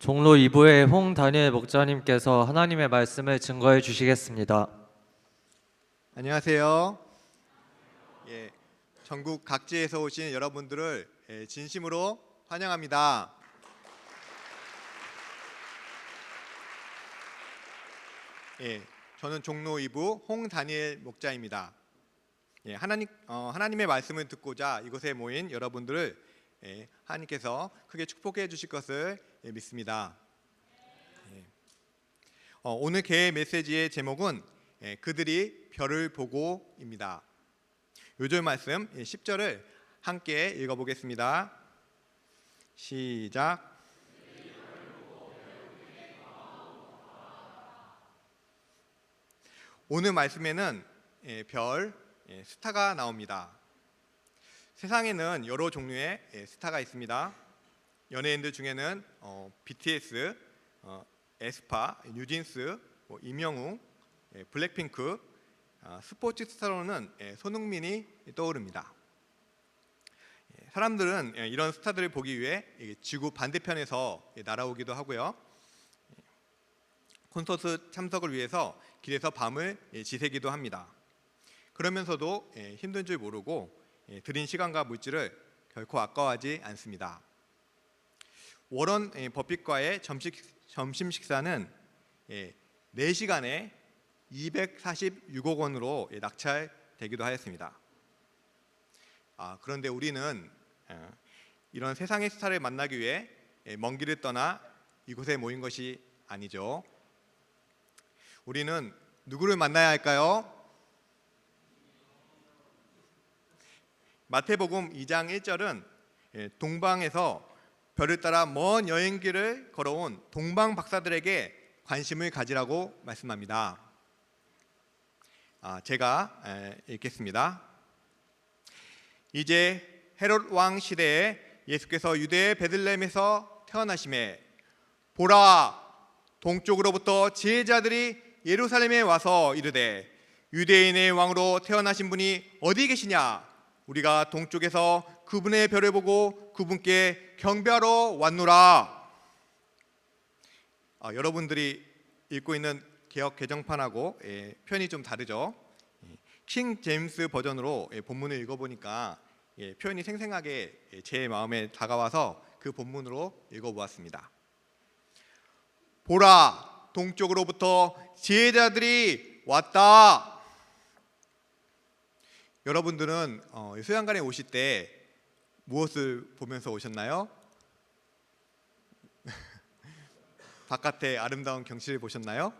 종로 2부의 홍다니엘 목자님께서 하나님의 말씀을 증거해 주시겠습니다. 안녕하세요. 전국 각지에서 오신 여러분들을 진심으로 환영합니다. 저는 종로 2부 홍다니엘 목자입니다. 하나님의 말씀을 듣고자 이곳에 모인 여러분들을 하나님께서 크게 축복해 주실 것을 믿습니다. 오늘 개의 메시지의 제목은 그들이 별을 보고입니다. 요절 말씀 10절을 함께 읽어보겠습니다. 시작. 오늘 말씀에는 별, 스타가 나옵니다. 세상에는 여러 종류의 스타가 있습니다. 연예인들 중에는 BTS, 에스파, 뉴진스, 임영웅, 블랙핑크, 스포츠 스타로는 손흥민이 떠오릅니다. 사람들은 이런 스타들을 보기 위해 지구 반대편에서 날아오기도 하고요. 콘서트 참석을 위해서 길에서 밤을 지새기도 합니다. 그러면서도 힘든 줄 모르고 들인 시간과 물질을 결코 아까워하지 않습니다. 워런 버핏과의 점심 식사는 4시간에 246억 원으로 낙찰되기도 하였습니다. 그런데 우리는 이런 세상의 스타를 만나기 위해 먼 길을 떠나 이곳에 모인 것이 아니죠. 우리는 누구를 만나야 할까요? 마태복음 2장 1절은 동방에서 별을 따라 먼 여행길을 걸어온 동방 박사들에게 관심을 가지라고 말씀합니다. 제가 읽겠습니다. 이제 헤롯 왕 시대에 예수께서 유대의 베들레헴에서 태어나심에 보라, 동쪽으로부터 지혜자들이 예루살렘에 와서 이르되 유대인의 왕으로 태어나신 분이 어디 계시냐? 우리가 동쪽에서 그분의 별을 보고 그분께 경배하러 왔노라. 여러분들이 읽고 있는 개역 개정판하고 표현이 좀 다르죠. 킹 제임스 버전으로 본문을 읽어보니까 표현이 생생하게 제 마음에 다가와서 그 본문으로 읽어보았습니다. 보라, 동쪽으로부터 지혜자들이 왔다. 여러분들은 수양관에 오실 때 무엇을 보면서 오셨나요? 바깥의 아름다운 경치를 보셨나요?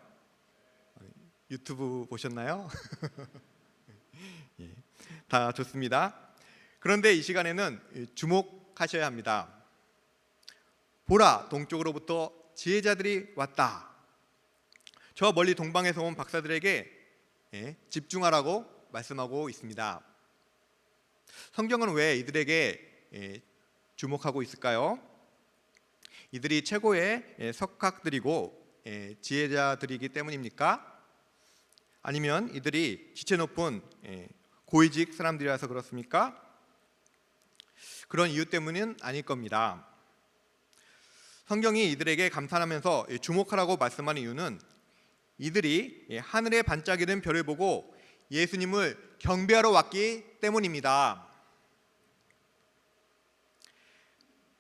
유튜브 보셨나요? 다 좋습니다. 그런데 이 시간에는 주목하셔야 합니다. 보라, 동쪽으로부터 지혜자들이 왔다. 저 멀리 동방에서 온 박사들에게 집중하라고 말씀하고 있습니다. 성경은 왜 이들에게 주목하고 있을까요? 이들이 최고의 석학들이고 지혜자들이기 때문입니까? 아니면 이들이 지체 높은 고위직 사람들이라서 그렇습니까? 그런 이유 때문은 아닐 겁니다. 성경이 이들에게 감탄하면서 주목하라고 말씀하는 이유는 이들이 하늘에 반짝이는 별을 보고 예수님을 경배하러 왔기 때문입니다.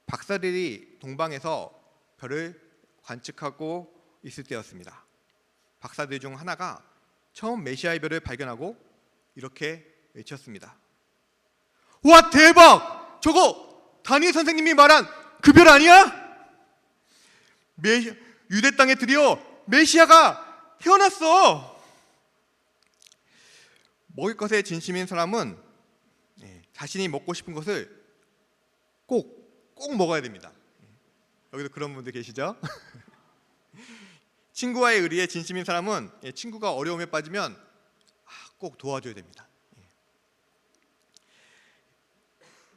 박사들이 동방에서 별을 관측하고 있을 때였습니다. 박사들 중 하나가 처음 메시아의 별을 발견하고 이렇게 외쳤습니다. 와, 대박! 저거 다니엘 선생님이 말한 그 별 아니야? 유대 땅에 드디어 메시아가 태어났어. 먹을 것에 진심인 사람은 자신이 먹고 싶은 것을 꼭 먹어야 됩니다. 여기도 그런 분들 계시죠? 친구와의 의리에 진심인 사람은 친구가 어려움에 빠지면 꼭 도와줘야 됩니다.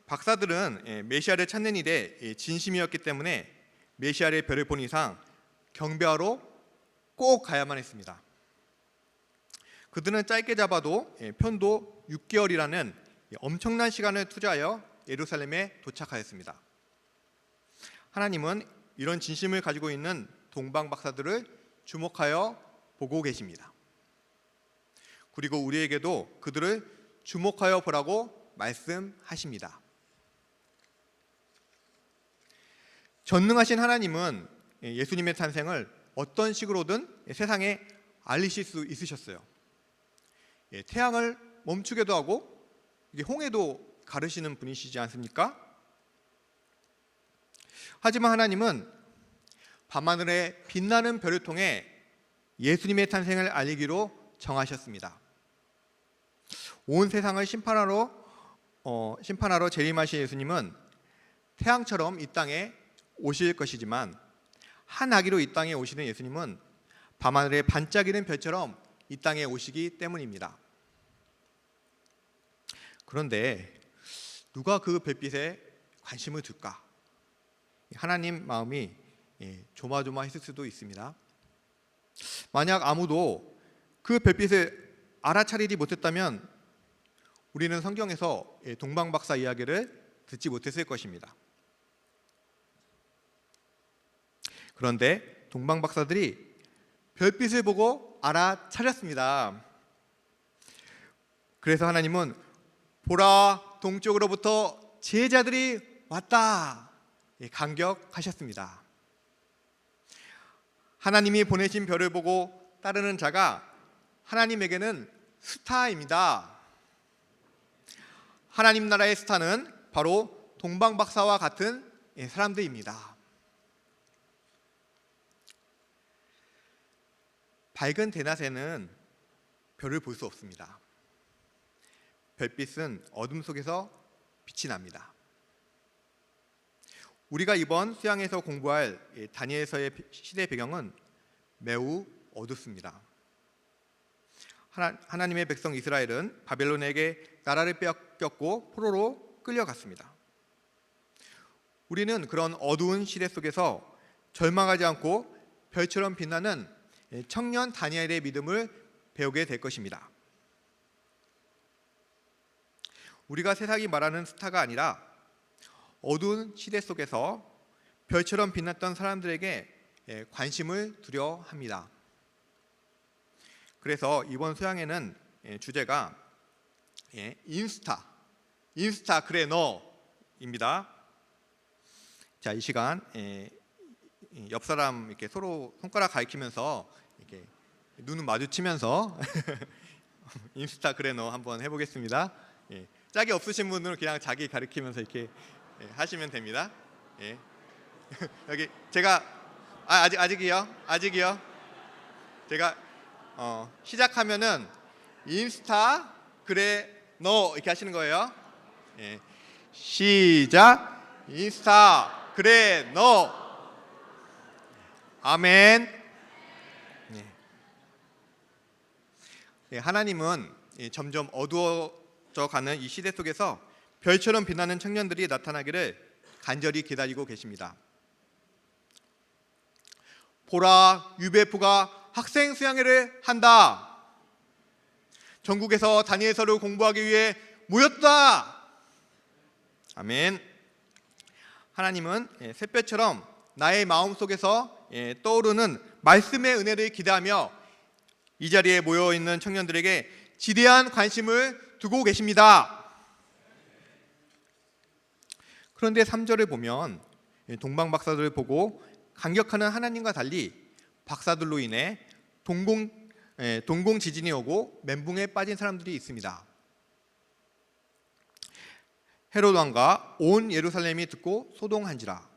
박사들은 메시아를 찾는 일에 진심이었기 때문에 메시아의 별을 본 이상 경배하러 꼭 가야만 했습니다. 그들은 짧게 잡아도 편도 6개월이라는 엄청난 시간을 투자하여 예루살렘에 도착하였습니다. 하나님은 이런 진심을 가지고 있는 동방 박사들을 주목하여 보고 계십니다. 그리고 우리에게도 그들을 주목하여 보라고 말씀하십니다. 전능하신 하나님은 예수님의 탄생을 어떤 식으로든 세상에 알리실 수 있으셨어요. 태양을 멈추게도 하고 홍해도 가르시는 분이시지 않습니까? 하지만 하나님은 밤하늘에 빛나는 별을 통해 예수님의 탄생을 알리기로 정하셨습니다. 온 세상을 심판하러 재림하신 예수님은 태양처럼 이 땅에 오실 것이지만 한 아기로 이 땅에 오시는 예수님은 밤하늘에 반짝이는 별처럼 이 땅에 오시기 때문입니다. 그런데 누가 그 별빛에 관심을 둘까? 하나님 마음이 조마조마했을 수도 있습니다. 만약 아무도 그 별빛을 알아차리지 못했다면 우리는 성경에서 동방박사 이야기를 듣지 못했을 것입니다. 그런데 동방박사들이 별빛을 보고 알아차렸습니다. 그래서 하나님은 보라, 동쪽으로부터 제자들이 왔다 감격하셨습니다. 하나님이 보내신 별을 보고 따르는 자가 하나님에게는 스타입니다. 하나님 나라의 스타는 바로 동방박사와 같은 사람들입니다. 밝은 대낮에는 별을 볼 수 없습니다. 별빛은 어둠 속에서 빛이 납니다. 우리가 이번 수양에서 공부할 다니엘서의 시대 배경은 매우 어둡습니다. 하나님의 백성 이스라엘은 바벨론에게 나라를 빼앗겼고 포로로 끌려갔습니다. 우리는 그런 어두운 시대 속에서 절망하지 않고 별처럼 빛나는 청년 다니엘의 믿음을 배우게 될 것입니다. 우리가 세상이 말하는 스타가 아니라 어두운 시대 속에서 별처럼 빛났던 사람들에게 관심을 두려 합니다. 그래서 이번 수양에는 주제가 인스타 그래 너입니다. 자, 이 시간 옆 사람 이렇게 서로 손가락 가리키면서 이렇게 눈을 마주치면서 인스타 그래 너 한번 해보겠습니다. 짝이 없으신 분들은 그냥 자기 가리키면서 이렇게 하시면 됩니다. 여기 제가 아직이요. 제가 시작하면은 인스타 그래 너 이렇게 하시는 거예요. 시작. 인스타 그래 너. 아멘. 하나님은 점점 어두워져 가는 이 시대 속에서 별처럼 빛나는 청년들이 나타나기를 간절히 기다리고 계십니다. 보라, UBF가 학생 수양회를 한다. 전국에서 다니엘서를 공부하기 위해 모였다. 아멘. 하나님은 샛별처럼 나의 마음속에서 떠오르는 말씀의 은혜를 기대하며 이 자리에 모여있는 청년들에게 지대한 관심을 두고 계십니다. 그런데 3절을 보면 동방박사들을 보고 감격하는 하나님과 달리 박사들로 인해 동공 지진이 오고 멘붕에 빠진 사람들이 있습니다. 헤롯 왕과 온 예루살렘이 듣고 소동한지라.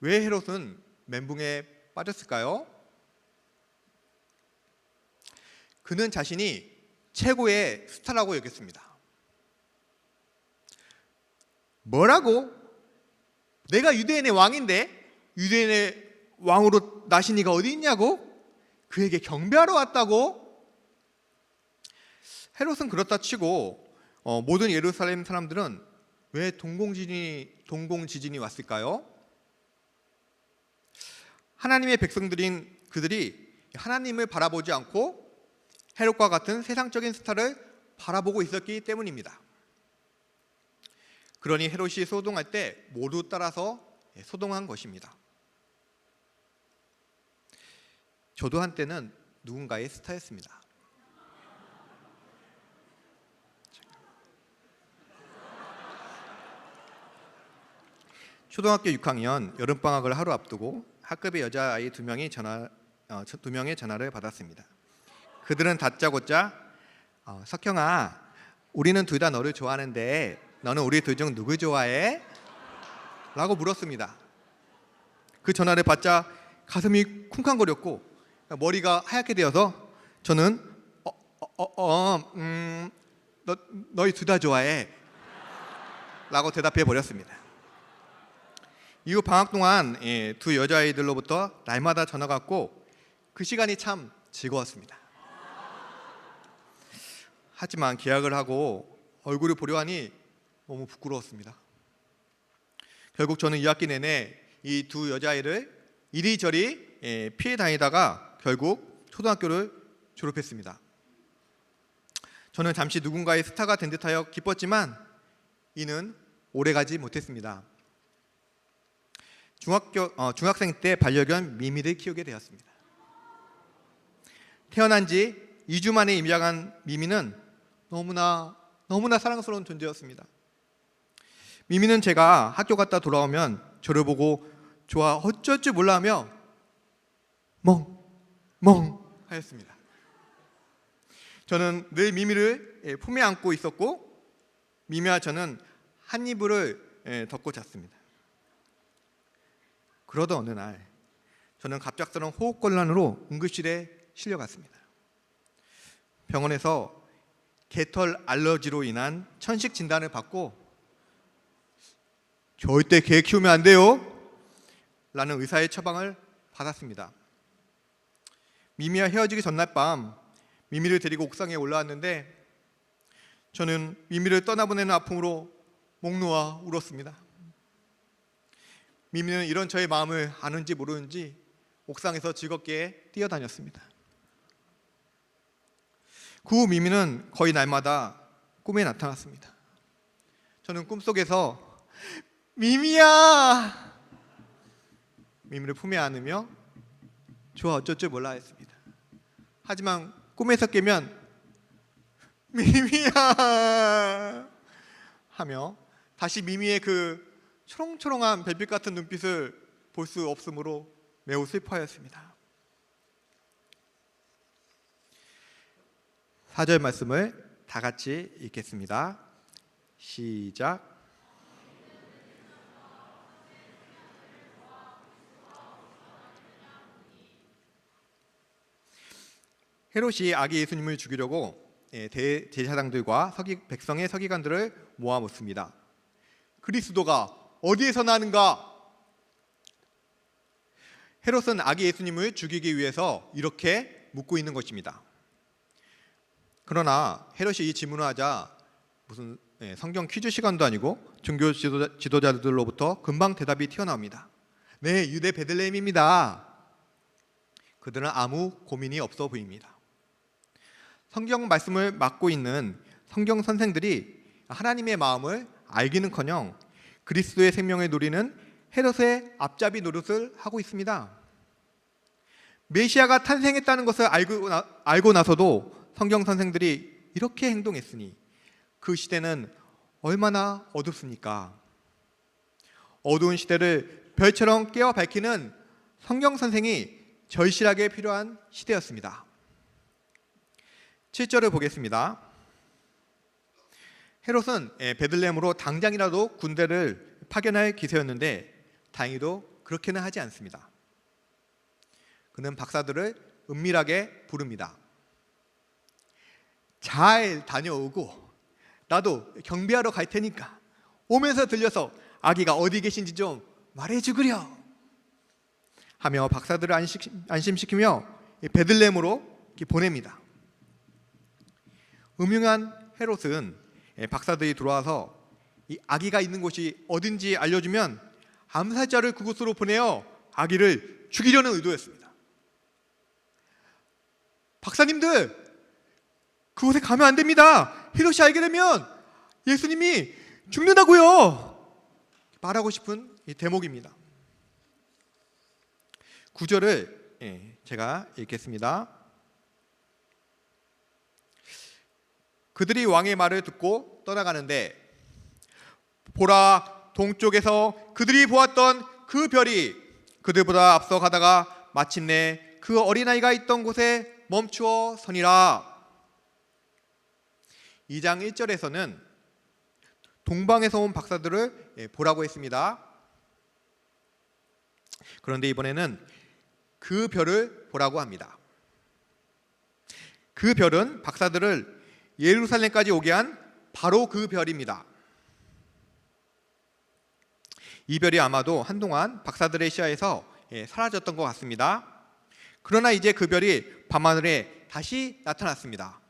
왜 헤롯은 멘붕에 빠졌을까요? 그는 자신이 최고의 스타라고 여겼습니다. 뭐라고? 내가 유대인의 왕인데 유대인의 왕으로 나신 이가 어디 있냐고? 그에게 경배하러 왔다고? 헤롯은 그렇다 치고 모든 예루살렘 사람들은 왜 동공지진이 왔을까요? 하나님의 백성들인 그들이 하나님을 바라보지 않고 헤롯과 같은 세상적인 스타를 바라보고 있었기 때문입니다. 그러니 헤롯이 소동할 때 모두 따라서 소동한 것입니다. 저도 한때는 누군가의 스타였습니다. 초등학교 6학년 여름방학을 하루 앞두고 학급의 여자아이 2명의 전화를 받았습니다. 그들은 다짜고짜 석형아, 우리는 둘 다 너를 좋아하는데 너는 우리 둘 중 누구 좋아해? 라고 물었습니다. 그 전화를 받자 가슴이 쿵쾅거렸고 머리가 하얗게 되어서 저는 너희 둘 다 좋아해 라고 대답해 버렸습니다. 이후 방학 동안 두 여자아이들로부터 날마다 전화가 왔고 그 시간이 참 즐거웠습니다. 하지만 계약을 하고 얼굴을 보려 하니 너무 부끄러웠습니다. 결국 저는 2학기 내내 이 두 여자아이를 이리저리 피해 다니다가 결국 초등학교를 졸업했습니다. 저는 잠시 누군가의 스타가 된 듯하여 기뻤지만 이는 오래가지 못했습니다. 중학생 때 반려견 미미를 키우게 되었습니다. 태어난 지 2주 만에 입양한 미미는 너무나 사랑스러운 존재였습니다. 미미는 제가 학교 갔다 돌아오면 저를 보고 좋아 어쩔 줄 몰라 하며 멍 하였습니다. 저는 늘 미미를 품에 안고 있었고 미미와 저는 한 이불을 덮고 잤습니다. 그러던 어느 날 저는 갑작스러운 호흡곤란으로 응급실에 실려갔습니다. 병원에서 개털 알러지로 인한 천식 진단을 받고 절대 개 키우면 안 돼요 라는 의사의 처방을 받았습니다. 미미와 헤어지기 전날 밤 미미를 데리고 옥상에 올라왔는데 저는 미미를 떠나보내는 아픔으로 목 놓아 울었습니다. 미미는 이런 저의 마음을 아는지 모르는지 옥상에서 즐겁게 뛰어다녔습니다. 그 후 미미는 거의 날마다 꿈에 나타났습니다. 저는 꿈속에서 미미야! 미미를 품에 안으며 좋아 어쩔 줄 몰라 했습니다. 하지만 꿈에서 깨면 미미야! 하며 다시 미미의 그 초롱초롱한 별빛 같은 눈빛을 볼 수 없으므로 매우 슬퍼하였습니다. 4절 말씀을 다 같이 읽겠습니다. 시작. 헤롯이 아기 예수님을 죽이려고 대제사장들과 백성의 서기관들을 모아 묻습니다. 그리스도가 어디에서 나는가? 헤롯은 아기 예수님을 죽이기 위해서 이렇게 묻고 있는 것입니다. 그러나 헤롯이 이 질문을 하자 무슨 성경 퀴즈 시간도 아니고 종교 지도자들로부터 금방 대답이 튀어나옵니다. 네, 유대 베들레헴입니다. 그들은 아무 고민이 없어 보입니다. 성경 말씀을 맡고 있는 성경 선생들이 하나님의 마음을 알기는커녕 그리스도의 생명을 누리는 헤롯의 앞잡이 노릇을 하고 있습니다. 메시아가 탄생했다는 것을 알고 나서도 성경 선생들이 이렇게 행동했으니 그 시대는 얼마나 어둡습니까? 어두운 시대를 별처럼 깨워 밝히는 성경 선생이 절실하게 필요한 시대였습니다. 7절을 보겠습니다. 헤롯은 베들레헴으로 당장이라도 군대를 파견할 기세였는데 다행히도 그렇게는 하지 않습니다. 그는 박사들을 은밀하게 부릅니다. 잘 다녀오고 나도 경비하러 갈 테니까 오면서 들려서 아기가 어디 계신지 좀 말해주구려 하며 박사들을 안심시키며 베들레헴으로 보냅니다. 음흉한 헤롯은 박사들이 들어와서 이 아기가 있는 곳이 어딘지 알려주면 암살자를 그곳으로 보내어 아기를 죽이려는 의도였습니다. 박사님들, 그곳에 가면 안 됩니다. 헤롯이 알게 되면 예수님이 죽는다고요. 말하고 싶은 이 대목입니다. 9절을 제가 읽겠습니다. 그들이 왕의 말을 듣고 떠나가는데 보라, 동쪽에서 그들이 보았던 그 별이 그들보다 앞서 가다가 마침내 그 어린아이가 있던 곳에 멈추어 서니라. 2장 1절에서는 동방에서 온 박사들을 보라고 했습니다. 그런데 이번에는 그 별을 보라고 합니다. 그 별은 박사들을 예루살렘까지 오게 한 바로 그 별입니다. 이 별이 아마도 한동안 박사들의 시야에서 사라졌던 것 같습니다. 그러나 이제 그 별이 밤하늘에 다시 나타났습니다.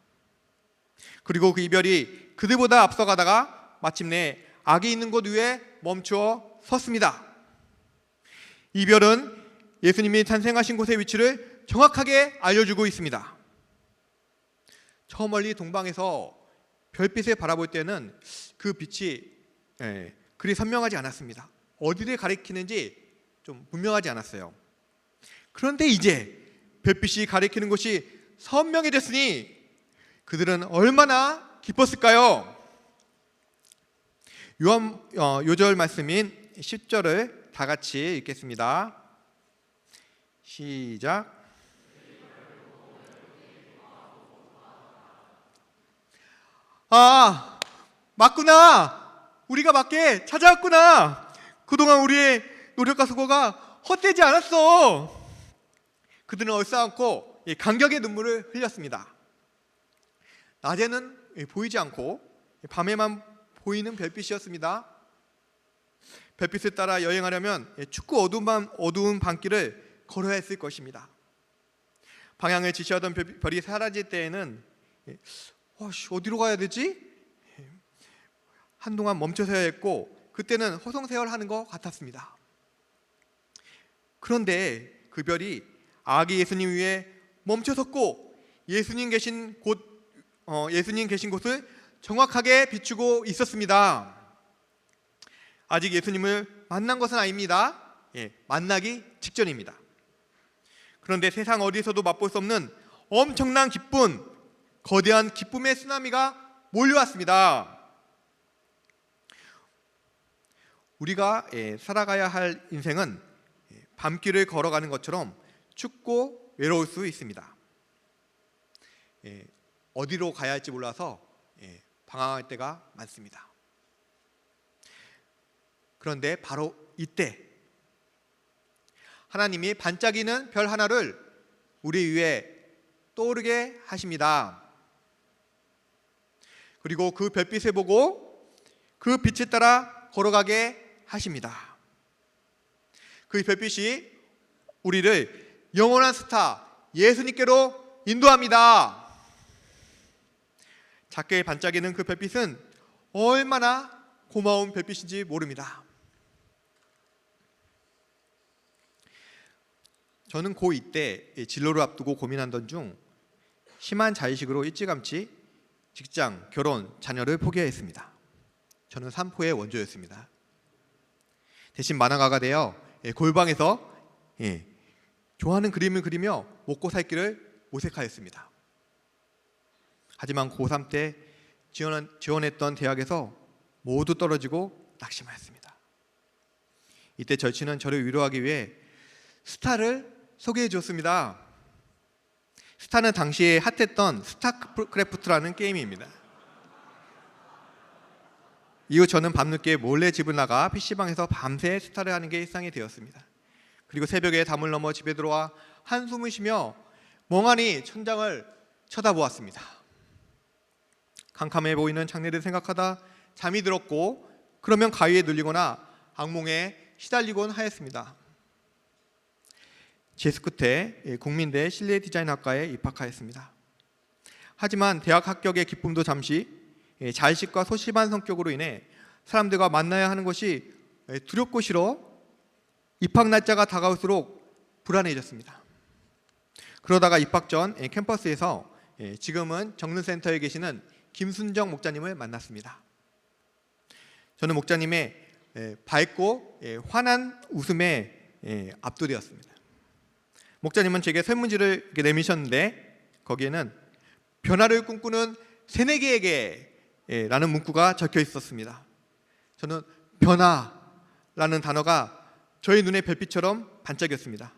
그리고 그 이 별이 그들보다 앞서가다가 마침내 악이 있는 곳 위에 멈추어 섰습니다. 이 별은 예수님이 탄생하신 곳의 위치를 정확하게 알려주고 있습니다. 저 멀리 동방에서 별빛을 바라볼 때는 그 빛이 그리 선명하지 않았습니다. 어디를 가리키는지 좀 분명하지 않았어요. 그런데 이제 별빛이 가리키는 곳이 선명해졌으니 그들은 얼마나 기뻤을까요? 요절 말씀인 10절을 다 같이 읽겠습니다. 시작. 아, 맞구나. 우리가 맞게 찾아왔구나. 그동안 우리의 노력과 수고가 헛되지 않았어. 그들은 얼싸안고 감격의 눈물을 흘렸습니다. 낮에는 보이지 않고 밤에만 보이는 별빛이었습니다. 별빛을 따라 여행하려면 춥고 어두운 밤길을 걸어야 했을 것입니다. 방향을 지시하던 별이 사라질 때에는 어디로 가야 되지? 한동안 멈춰서야 했고 그때는 허송세월하는 것 같았습니다. 그런데 그 별이 아기 예수님 위에 멈춰섰고 예수님 계신 곳을 정확하게 비추고 있었습니다. 아직 예수님을 만난 것은 아닙니다. 만나기 직전입니다. 그런데 세상 어디서도 맛볼 수 없는 엄청난 기쁨, 거대한 기쁨의 쓰나미가 몰려왔습니다. 우리가 살아가야 할 인생은 밤길을 걸어가는 것처럼 춥고 외로울 수 있습니다. 어디로 가야 할지 몰라서 방황할 때가 많습니다. 그런데 바로 이때 하나님이 반짝이는 별 하나를 우리 위에 떠오르게 하십니다. 그리고 그 별빛을 보고 그 빛에 따라 걸어가게 하십니다. 그 별빛이 우리를 영원한 스타 예수님께로 인도합니다. 작게 반짝이는 그 별빛은 얼마나 고마운 별빛인지 모릅니다. 저는 고2 때 진로를 앞두고 고민하던 중 심한 자의식으로 일찌감치 직장, 결혼, 자녀를 포기했습니다. 저는 삼포의 원조였습니다. 대신 만화가가 되어 골방에서 좋아하는 그림을 그리며 먹고 살 길을 모색하였습니다. 하지만 고3 때 지원했던 대학에서 모두 떨어지고 낙심하였습니다. 이때 절친은 저를 위로하기 위해 스타를 소개해 줬습니다. 스타는 당시에 핫했던 스타크래프트라는 게임입니다. 이후 저는 밤늦게 몰래 집을 나가 PC방에서 밤새 스타를 하는 게 일상이 되었습니다. 그리고 새벽에 담을 넘어 집에 들어와 한숨을 쉬며 멍하니 천장을 쳐다보았습니다. 캄캄해 보이는 장래를 생각하다 잠이 들었고 그러면 가위에 눌리거나 악몽에 시달리곤 하였습니다. 재수 끝에 국민대 실내디자인학과에 입학하였습니다. 하지만 대학 합격의 기쁨도 잠시 자의식과 소심한 성격으로 인해 사람들과 만나야 하는 것이 두렵고 싫어 입학 날짜가 다가올수록 불안해졌습니다. 그러다가 입학 전 캠퍼스에서 지금은 정릉센터에 계시는 김순정 목자님을 만났습니다. 저는 목자님의 밝고 환한 웃음에 압도되었습니다. 목자님은 제게 설문지를 이렇게 내미셨는데 거기에는 변화를 꿈꾸는 새내기에게 라는 문구가 적혀 있었습니다. 저는 변화라는 단어가 저의 눈에 별빛처럼 반짝였습니다.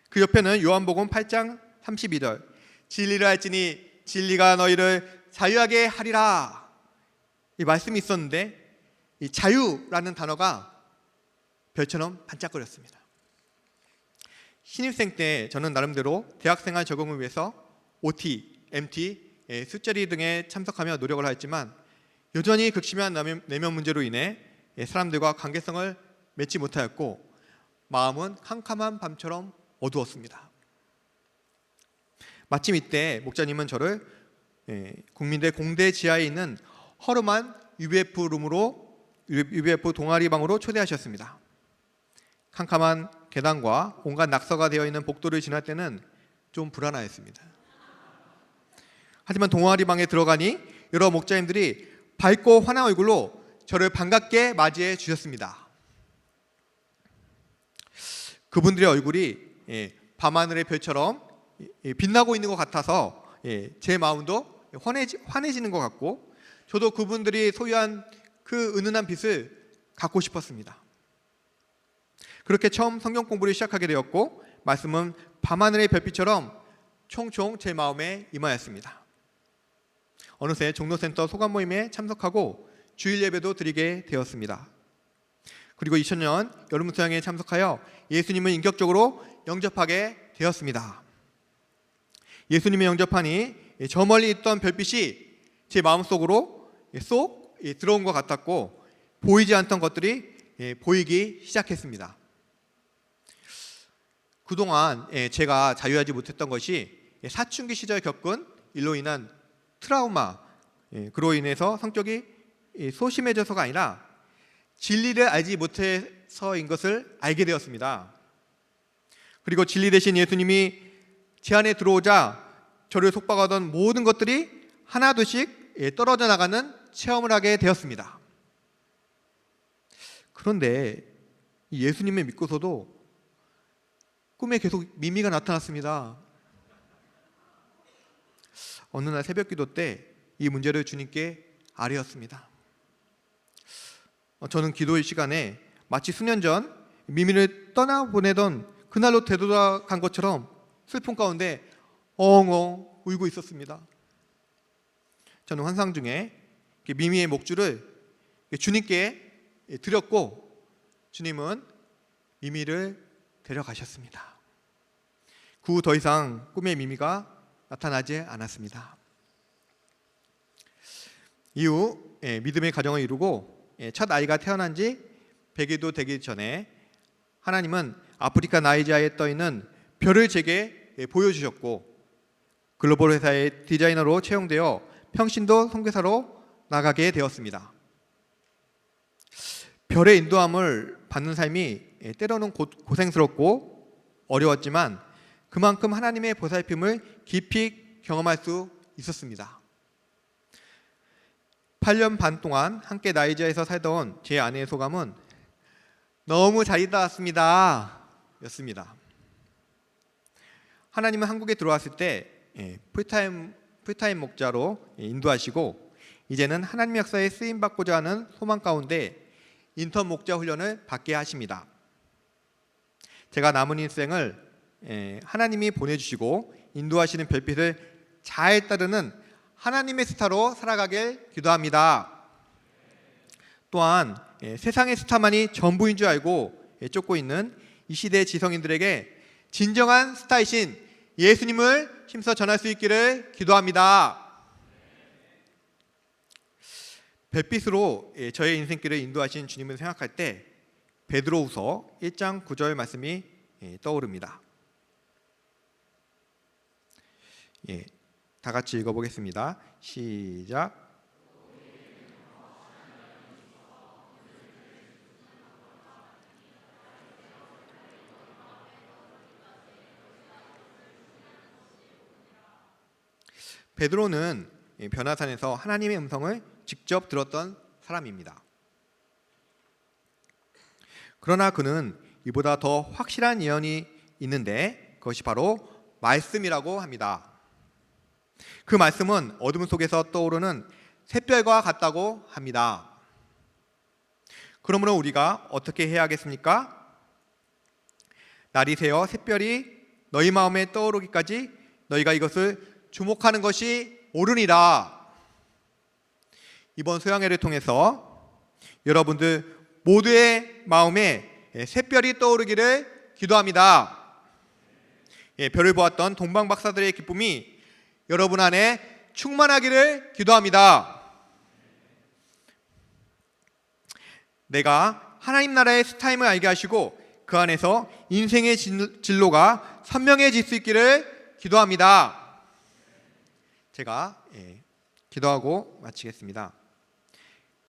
그 옆에는 요한복음 8장 32절 진리를 알지니 진리가 너희를 자유하게 하리라 이 말씀이 있었는데 이 자유라는 단어가 별처럼 반짝거렸습니다. 신입생 때 저는 나름대로 대학생활 적응을 위해서 OT, MT, 술자리 등에 참석하며 노력을 하였지만 여전히 극심한 내면 문제로 인해 사람들과 관계성을 맺지 못하였고 마음은 캄캄한 밤처럼 어두웠습니다. 마침 이때 목자님은 저를 국민대 공대 지하에 있는 허름한 UBF 동아리 방으로 초대하셨습니다. 캄캄한 계단과 온갖 낙서가 되어 있는 복도를 지날 때는 좀 불안하였습니다. 하지만 동아리 방에 들어가니 여러 목자님들이 밝고 환한 얼굴로 저를 반갑게 맞이해 주셨습니다. 그분들의 얼굴이 밤하늘의 별처럼 빛나고 있는 것 같아서 제 마음도 환해지는 것 같고 저도 그분들이 소유한 그 은은한 빛을 갖고 싶었습니다. 그렇게 처음 성경 공부를 시작하게 되었고 말씀은 밤하늘의 별빛처럼 총총 제 마음에 임하였습니다. 어느새 종로센터 소감 모임에 참석하고 주일 예배도 드리게 되었습니다. 그리고 2000년 여름 수양에 참석하여 예수님을 인격적으로 영접하게 되었습니다. 예수님을 영접하니 저 멀리 있던 별빛이 제 마음속으로 쏙 들어온 것 같았고 보이지 않던 것들이 보이기 시작했습니다. 그동안 제가 자유하지 못했던 것이 사춘기 시절 겪은 일로 인한 트라우마, 그로 인해서 성격이 소심해져서가 아니라 진리를 알지 못해서인 것을 알게 되었습니다. 그리고 진리 대신 예수님이 제 안에 들어오자 저를 속박하던 모든 것들이 하나둘씩 떨어져 나가는 체험을 하게 되었습니다. 그런데 예수님을 믿고서도 꿈에 계속 미미가 나타났습니다. 어느 날 새벽 기도 때 이 문제를 주님께 아뢰었습니다. 저는 기도의 시간에 마치 수년 전 미미를 떠나보내던 그날로 되돌아간 것처럼 슬픔 가운데 엉엉 울고 있었습니다. 저는 환상 중에 미미의 목줄을 주님께 드렸고 주님은 미미를 데려가셨습니다. 그 후 더 이상 꿈에 미미가 나타나지 않았습니다. 이후 믿음의 가정을 이루고 첫 아이가 태어난 지 100일도 되기 전에 하나님은 아프리카 나이지아에 떠있는 별을 제게 보여주셨고 글로벌 회사의 디자이너로 채용되어 평신도 선교사로 나가게 되었습니다. 별의 인도함을 받는 삶이 때로는 고생스럽고 어려웠지만 그만큼 하나님의 보살핌을 깊이 경험할 수 있었습니다. 8년 반 동안 함께 나이지아에서 살던 제 아내의 소감은 너무 잘 있다 왔습니다 였습니다. 하나님은 한국에 들어왔을 때 풀타임 목자로 인도하시고 이제는 하나님 역사에 쓰임받고자 하는 소망 가운데 인턴 목자 훈련을 받게 하십니다. 제가 남은 인생을 하나님이 보내주시고 인도하시는 별빛을 잘 따르는 하나님의 스타로 살아가길 기도합니다. 또한 세상의 스타만이 전부인 줄 알고 쫓고 있는 이 시대의 지성인들에게 진정한 스타이신 예수님을 힘써 전할 수 있기를 기도합니다. 별빛으로 저의 인생길을 인도하신 주님을 생각할 때 베드로후서 1장 9절 말씀이 떠오릅니다. 다 같이 읽어보겠습니다. 시작. 베드로는 변화산에서 하나님의 음성을 직접 들었던 사람입니다. 그러나 그는 이보다 더 확실한 예언이 있는데 그것이 바로 말씀이라고 합니다. 그 말씀은 어둠 속에서 떠오르는 샛별과 같다고 합니다. 그러므로 우리가 어떻게 해야 하겠습니까? 날이 새어 샛별이 너희 마음에 떠오르기까지 너희가 이것을 주목하는 것이 옳으니라. 이번 소양회를 통해서 여러분들 모두의 마음에 샛별이 떠오르기를 기도합니다. 별을 보았던 동방 박사들의 기쁨이 여러분 안에 충만하기를 기도합니다. 내가 하나님 나라의 스타임을 알게 하시고 그 안에서 인생의 진로가 선명해질 수 있기를 기도합니다. 제가 기도하고 마치겠습니다.